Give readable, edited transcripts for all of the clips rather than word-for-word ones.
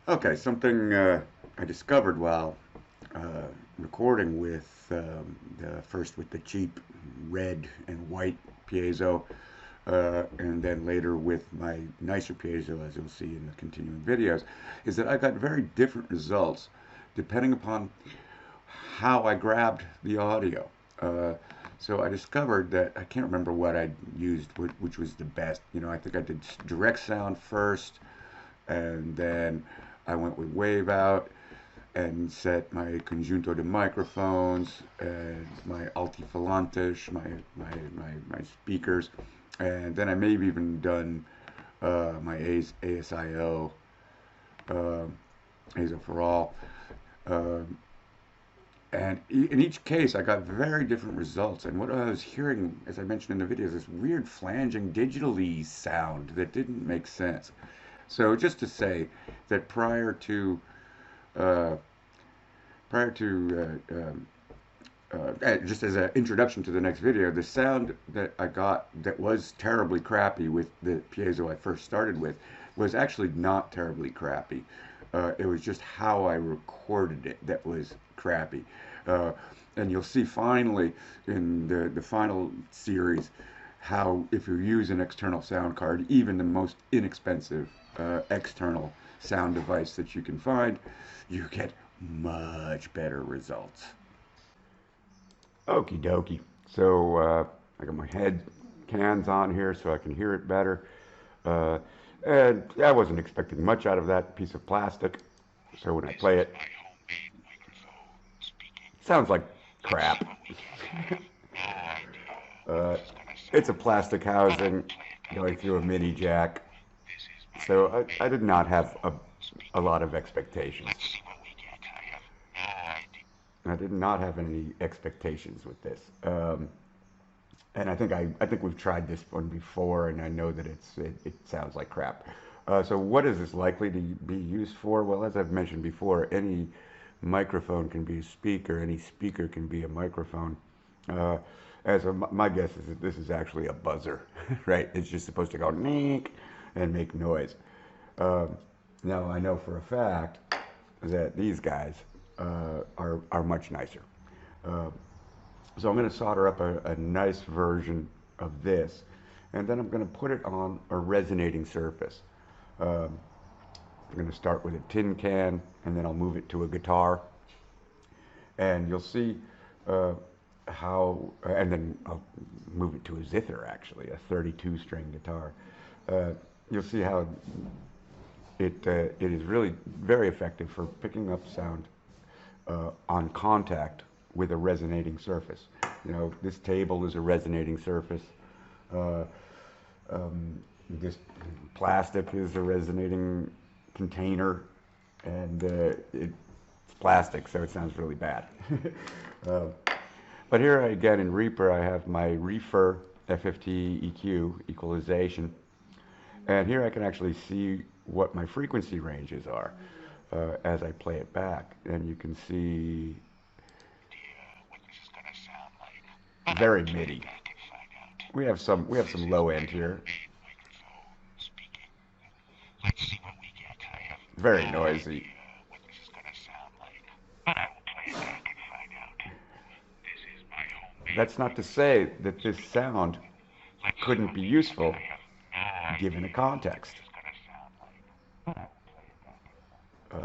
Okay, something I discovered while recording with first with the cheap red and white piezo, and then later with my nicer piezo, as you'll see in the continuing videos, is that I got very different results depending upon how I grabbed the audio. Uh, so I discovered that I can't remember what I used, which was the best. I think I did direct sound first, and then I went with wave out and set my conjunto de microphones and my altifalantes, my speakers, and then I may have even done my ASIO, uh, ASO for all. Uh, and in each case, I got very different results. And what I was hearing, as I mentioned in the videos, this weird flanging digitally sound that didn't make sense. So just to say that uh, prior to just as an introduction to the next video, the sound that I got that was terribly crappy with the piezo I first started with was actually not terribly crappy. It was just how I recorded it that was crappy. Uh, and you'll see finally in the final series how if you use an external sound card, even the most inexpensive external sound device that you can find, you get much better results. Okie dokie. So I got my head cans on here so I can hear it better. Uh, and I wasn't expecting much out of that piece of plastic. So when I play it, it sounds like crap. uh, it's a plastic housing going through a mini jack. So I did not have a lot of expectations. I did not have any expectations with this. And I think we've tried this one before, and I know that it sounds like crap. So what is this likely to be used for? Well, as I've mentioned before, any microphone can be a speaker, any speaker can be a microphone. Uh, my guess is that this is actually a buzzer, right? It's just supposed to go neek and make noise. Um, Now I know for a fact that these guys are much nicer. Uh, so I'm going to solder up a nice version of this, and then I'm going to put it on a resonating surface. Um, I'm going to start with a tin can, and then I'll move it to a guitar, and you'll see and then I'll move it to a zither, actually, a 32 string guitar. Uh, you'll see how it is really very effective for picking up sound on contact with a resonating surface. This table is a resonating surface. Uh, this plastic is a resonating container, and it's plastic, so it sounds really bad. uh, but here again in Reaper, I have my Reefer FFT EQ equalization, and here I can actually see what my frequency ranges are as I play it back, and you can see very MIDI. We have some low end here. Very noisy. That's not to say that this sound couldn't be useful given a context,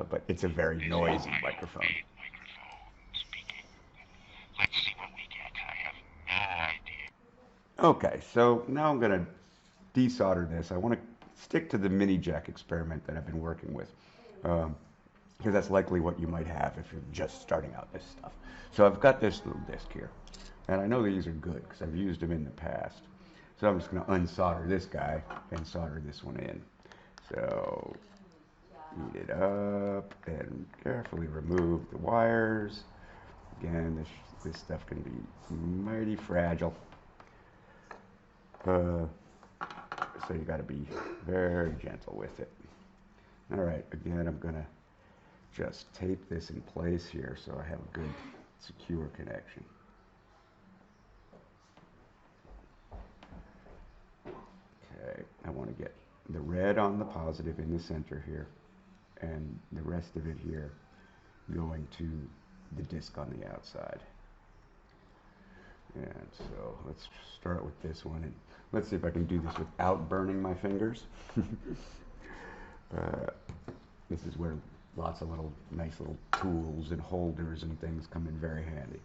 but it's a very noisy microphone. Okay, so now I'm going to desolder this. I want to stick to the mini jack experiment that I've been working with, um, because that's likely what you might have if you're just starting out this stuff. So I've got this little disc here, and I know these are good because I've used them in the past. So I'm just going to unsolder this guy and solder this one in. So heat it up and carefully remove the wires. Again, this stuff can be mighty fragile. Uh, so you got to be very gentle with it. All right, again, I'm going to just tape this in place here so I have a good secure connection. Okay, I want to get the red on the positive in the center here, and the rest of it here going to the disc on the outside. And so let's start with this one, and let's see if I can do this without burning my fingers. This is where lots of nice little tools and holders and things come in very handy.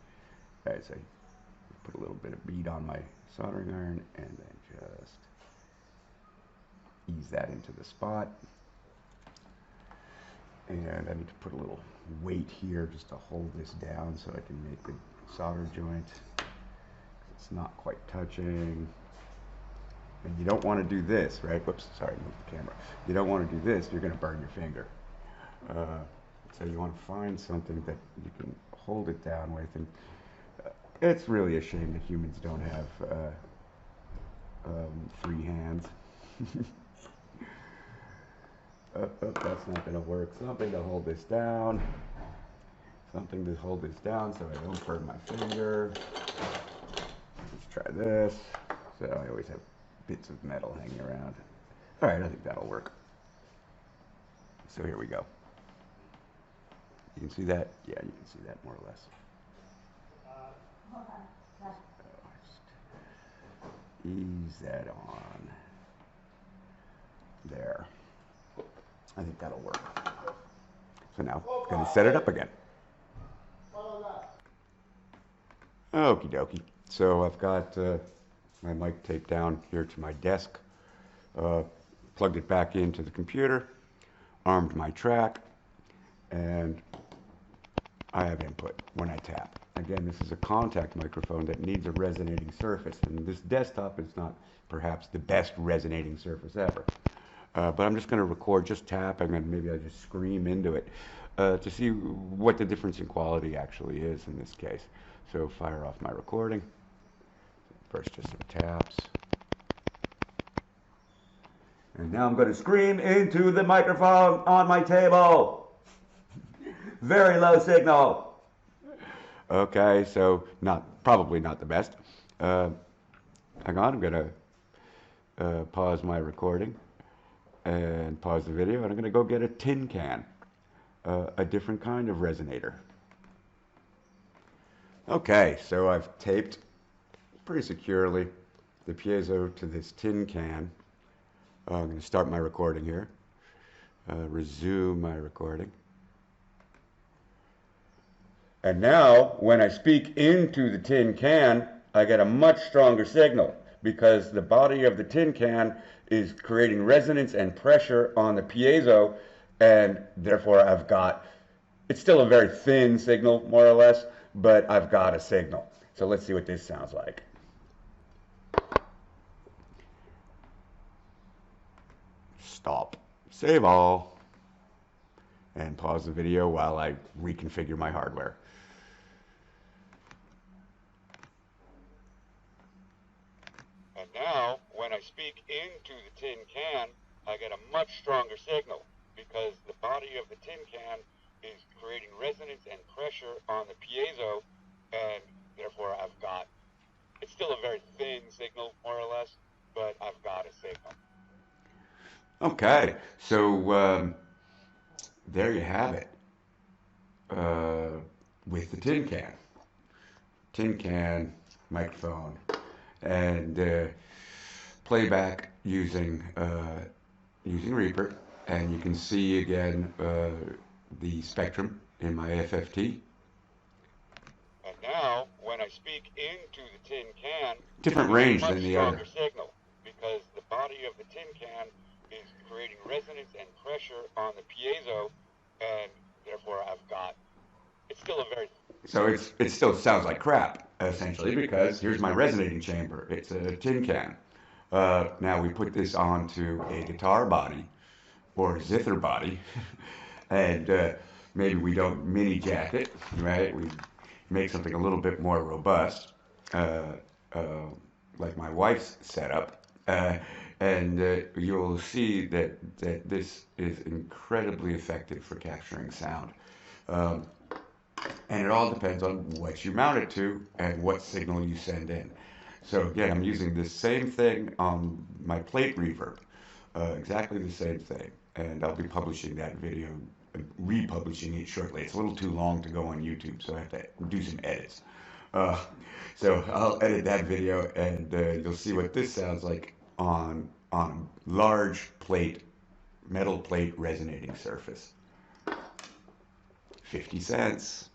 Okay, so put a little bit of bead on my soldering iron and then just ease that into the spot. And I need to put a little weight here just to hold this down so I can make the solder joint. It's not quite touching. And you don't want to do this, right? Whoops, sorry, move the camera. You don't want to do this, you're going to burn your finger. So you want to find something that you can hold it down with. And it's really a shame that humans don't have free hands. That's not going to work. Something to hold this down. Something to hold this down so I don't burn my finger. Let's try this. So I always have bits of metal hanging around. All right, I think that'll work. So here we go. You can see that? Yeah, you can see that more or less. Just ease that on. There. I think that'll work. So now I'm going to set it up again. Okie dokie. So I've got my mic taped down here to my desk, plugged it back into the computer, armed my track, and I have input when I tap. Again, this is a contact microphone that needs a resonating surface, and this desktop is not perhaps the best resonating surface ever. But I'm just going to record just tapping, and maybe I just scream into it to see what the difference in quality actually is in this case. So fire off my recording. First just some taps. And now I'm going to scream into the microphone on my table. Very low signal. Okay, so probably not the best. Hang on, I'm going to pause my recording and pause the video, and I'm going to go get a tin can, a different kind of resonator. Okay, so I've taped pretty securely the piezo to this tin can. I'm going to start my recording here, resume my recording. And now, when I speak into the tin can, I get a much stronger signal because the body of the tin can is creating resonance and pressure on the piezo, and therefore it's still a very thin signal, more or less, but I've got a signal. So let's see what this sounds like. Stop, save all, and pause the video while I reconfigure my hardware. And now, when I speak into the tin can, I get a much stronger signal because the body of the tin can is creating resonance and pressure on the piezo, and therefore it's still a very thin signal, more or less, but I've got a signal. Okay, so there you have it with the tin can. Tin can, microphone, and playback using Reaper, and you can see again the spectrum in my FFT. And now, when I speak into the tin can, different range than the other. Signal because the body of the tin can is creating resonance and pressure on the piezo, and therefore it's still a very... So it still sounds like crap, essentially, because here's my resonating chamber. It's a tin can. Now we put this onto a guitar body or a zither body, and maybe we don't mini jack it, right? We make something a little bit more robust, like my wife's setup. And you'll see that this is incredibly effective for capturing sound. And it all depends on what you mount it to and what signal you send in. So again, I'm using the same thing on my plate reverb, exactly the same thing. and I'll be publishing that video, republishing it shortly. It's a little too long to go on YouTube, so I have to do some edits. Uh, so I'll edit that video, and you'll see what this sounds like on a large plate, metal plate resonating surface. 50 cents.